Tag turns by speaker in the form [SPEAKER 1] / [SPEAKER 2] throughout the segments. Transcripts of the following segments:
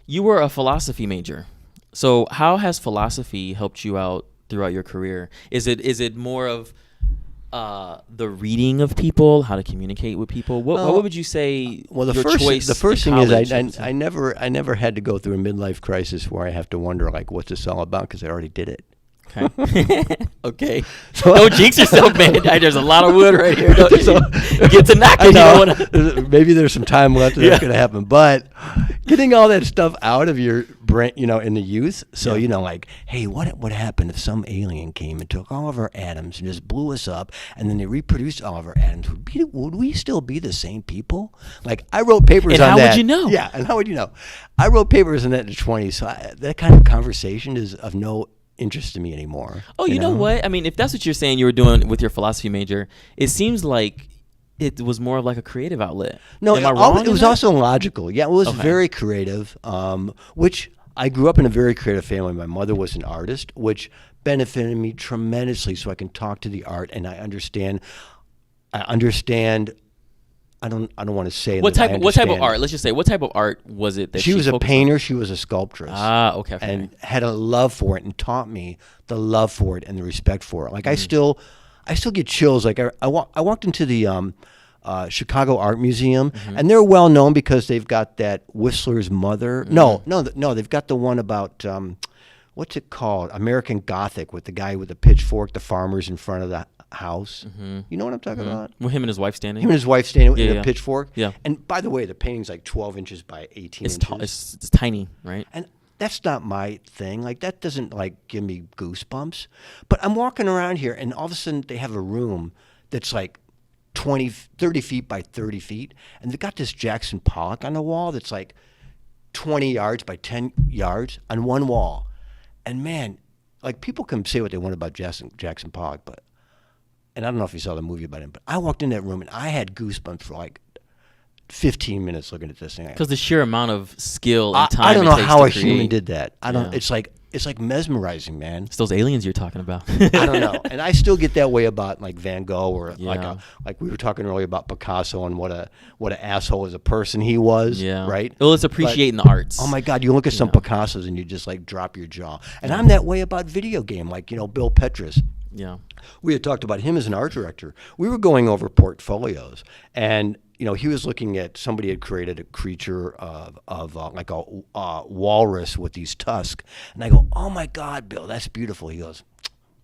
[SPEAKER 1] You were a philosophy major. So how has philosophy helped you out throughout your career? Is it more of the reading of people, how to communicate with people? What would you say?
[SPEAKER 2] Well, the first thing is I never had to go through a midlife crisis where I have to wonder like what's this all about, because I already did it.
[SPEAKER 1] Okay. Okay. So, don't jinx yourself, man. There's a lot of wood right here. Get to knocking.
[SPEAKER 2] Maybe there's some time left that's going to happen, but getting all that stuff out of your brain, in the youth. So like, hey, what would happen if some alien came and took all of our atoms and just blew us up, and then they reproduced all of our atoms? Would we still be the same people? Like, I wrote papers on that.
[SPEAKER 1] And how would you know?
[SPEAKER 2] Yeah, and how would you know? I wrote papers on that in the 20s. So that kind of conversation is of no interest to me anymore.
[SPEAKER 1] Oh, you know what? I mean, if that's what you're saying you were doing with your philosophy major, it seems like it was more of like a creative outlet.
[SPEAKER 2] No,
[SPEAKER 1] am I wrong?
[SPEAKER 2] It was also logical. Yeah, it was very creative, which I grew up in a very creative family. My mother was an artist, which benefited me tremendously, so I can talk to the art and I understand. I don't want to say
[SPEAKER 1] what type of art. Let's just say, what type of art was it that
[SPEAKER 2] she was a painter? She was a sculptress.
[SPEAKER 1] Okay.
[SPEAKER 2] And had a love for it and taught me the love for it and the respect for it. Like I still get chills. Like I walked into the Chicago Art Museum, and they're well known because they've got that Whistler's Mother. No, they've got the one about what's it called? American Gothic, with the guy with the pitchfork, the farmers in front of the house. You know what I'm talking about?
[SPEAKER 1] Well, him and his wife standing.
[SPEAKER 2] With a pitchfork.
[SPEAKER 1] Yeah.
[SPEAKER 2] And by the way, the painting's like 12 inches by 18 inches.
[SPEAKER 1] It's tiny, right?
[SPEAKER 2] And that's not my thing. Like, that doesn't like give me goosebumps. But I'm walking around here, and all of a sudden they have a room that's like 30 feet by 30 feet, and they've got this Jackson Pollock on the wall that's like 20 yards by 10 yards on one wall. And man, like, people can say what they want about Jackson Pollock, and I don't know if you saw the movie about him, but I walked in that room and I had goosebumps for like 15 minutes looking at this thing.
[SPEAKER 1] Because the sheer amount of skill and time
[SPEAKER 2] I don't know how a
[SPEAKER 1] create.
[SPEAKER 2] human did that. I don't. It's like mesmerizing, man.
[SPEAKER 1] It's those aliens you're talking about.
[SPEAKER 2] I don't know, and I still get that way about like Van Gogh, or like we were talking earlier about Picasso and what an asshole as a person he was. Yeah. Right.
[SPEAKER 1] Well, it's appreciating the arts.
[SPEAKER 2] Oh my God, you look at some Picassos and you just like drop your jaw. And I'm that way about video game, like Bill Petrus.
[SPEAKER 1] Yeah.
[SPEAKER 2] We had talked about him as an art director. We were going over portfolios, and he was looking at, somebody had created a creature of like a walrus with these tusks, and I go, "Oh my God, Bill, that's beautiful." He goes,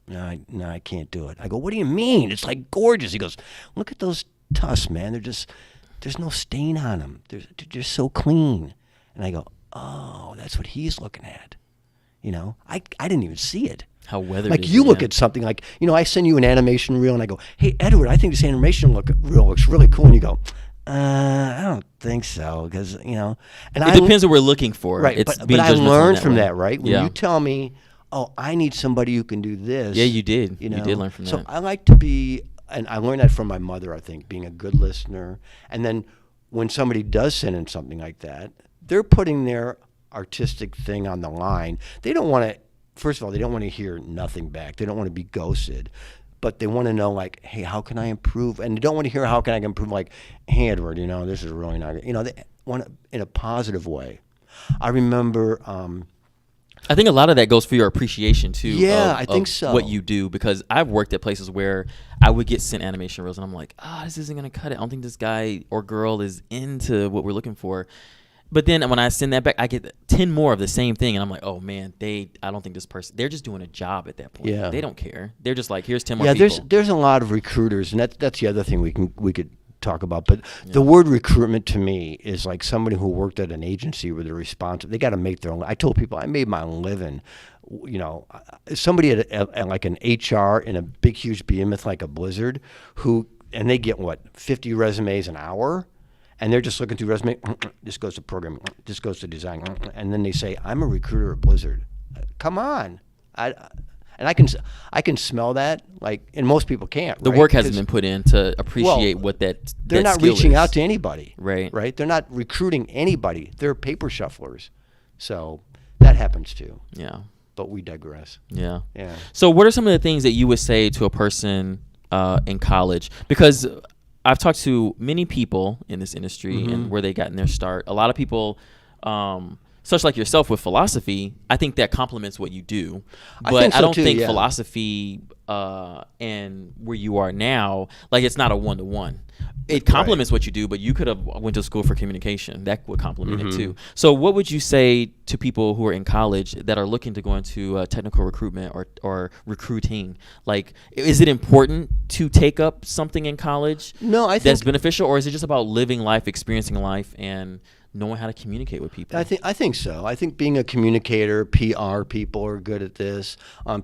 [SPEAKER 2] "No, I can't do it." I go, "What do you mean? It's like gorgeous." He goes, "Look at those tusks, man. There's no stain on them. They're just so clean." And I go, "Oh, that's what he's looking at." I didn't even see it.
[SPEAKER 1] How weathered.
[SPEAKER 2] Like, you look at something like, I send you an animation reel and I go, "Hey, Edward, I think this animation reel looks really cool." And you go, "I don't think so," because, And
[SPEAKER 1] it depends what we're looking for.
[SPEAKER 2] Right, but I learned from that, right? When you tell me, "Oh, I need somebody who can do this."
[SPEAKER 1] Yeah, you did. You did learn from that.
[SPEAKER 2] So I like to be, and I learned that from my mother, I think, being a good listener. And then when somebody does send in something like that, they're putting their artistic thing on the line. They don't want to, first of all, they don't want to hear nothing back. They don't want to be ghosted. But they want to know, like, "Hey, how can I improve?" And they don't want to hear, "How can I improve?" Like, "Hey, Edward, this is really not good." They want it in a positive way. I remember.
[SPEAKER 1] I think a lot of that goes for your appreciation too.
[SPEAKER 2] Yeah, I think so.
[SPEAKER 1] What you do, because I've worked at places where I would get sent animation reels, and I'm like, this isn't gonna cut it. I don't think this guy or girl is into what we're looking for. But then when I send that back, I get 10 more of the same thing, and I'm like, "Oh man, I don't think this person. They're just doing a job at that point.
[SPEAKER 2] Yeah.
[SPEAKER 1] They don't care. They're just like, here's 10 more people."
[SPEAKER 2] Yeah, there's a lot of recruiters, and that's the other thing we could talk about. But the word recruitment to me is like somebody who worked at an agency where they're responsible. They got to make their own. I told people I made my own living. Somebody at like an HR in a big huge behemoth like a Blizzard, and they get 50 resumes an hour. And they're just looking through resume. This goes to programming. This goes to design. And then they say, "I'm a recruiter at Blizzard." Come on, and I can smell that. Like, and most people can't.
[SPEAKER 1] The work hasn't been put in to appreciate what that.
[SPEAKER 2] They're not reaching out to anybody.
[SPEAKER 1] Right.
[SPEAKER 2] Right. They're not recruiting anybody. They're paper shufflers. So that happens too.
[SPEAKER 1] Yeah.
[SPEAKER 2] But we digress.
[SPEAKER 1] Yeah.
[SPEAKER 2] Yeah.
[SPEAKER 1] So what are some of the things that you would say to a person in college? Because I've talked to many people in this industry and where they gotten their start. A lot of people such like yourself with philosophy, I think that complements what you do.
[SPEAKER 2] I
[SPEAKER 1] But
[SPEAKER 2] think so
[SPEAKER 1] I don't
[SPEAKER 2] too,
[SPEAKER 1] think
[SPEAKER 2] yeah.
[SPEAKER 1] philosophy and where you are now, like it's not a one-to-one. It complements what you do, but you could have went to school for communication. That would complement it too. So what would you say to people who are in college that are looking to go into technical recruitment or recruiting? Like, is it important to take up something in college
[SPEAKER 2] No, I
[SPEAKER 1] that's
[SPEAKER 2] think
[SPEAKER 1] beneficial, or is it just about living life, experiencing life, and knowing how to communicate with people?
[SPEAKER 2] I think so. I think being a communicator, PR people are good at this.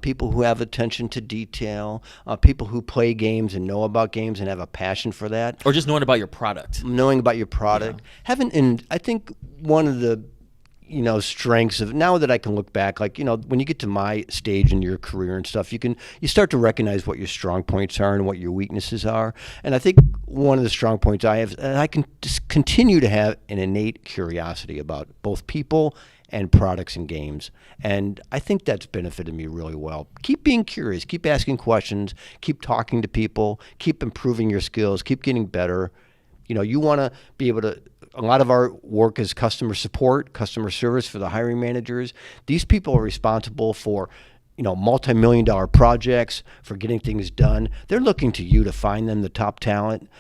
[SPEAKER 2] People who have attention to detail, people who play games and know about games and have a passion for that.
[SPEAKER 1] Or just knowing about your product.
[SPEAKER 2] Knowing about your product, and I think one of the strengths of now that I can look back, like when you get to my stage in your career and stuff, you start to recognize what your strong points are and what your weaknesses are. And I think one of the strong points I have, and I can just continue to have an innate curiosity about both people and products and games. And I think that's benefited me really well. Keep being curious, keep asking questions, keep talking to people, keep improving your skills, keep getting better. You want to be able to, a lot of our work is customer support, customer service for the hiring managers. These people are responsible for, multi-million-dollar projects, for getting things done. They're looking to you to find them the top talent.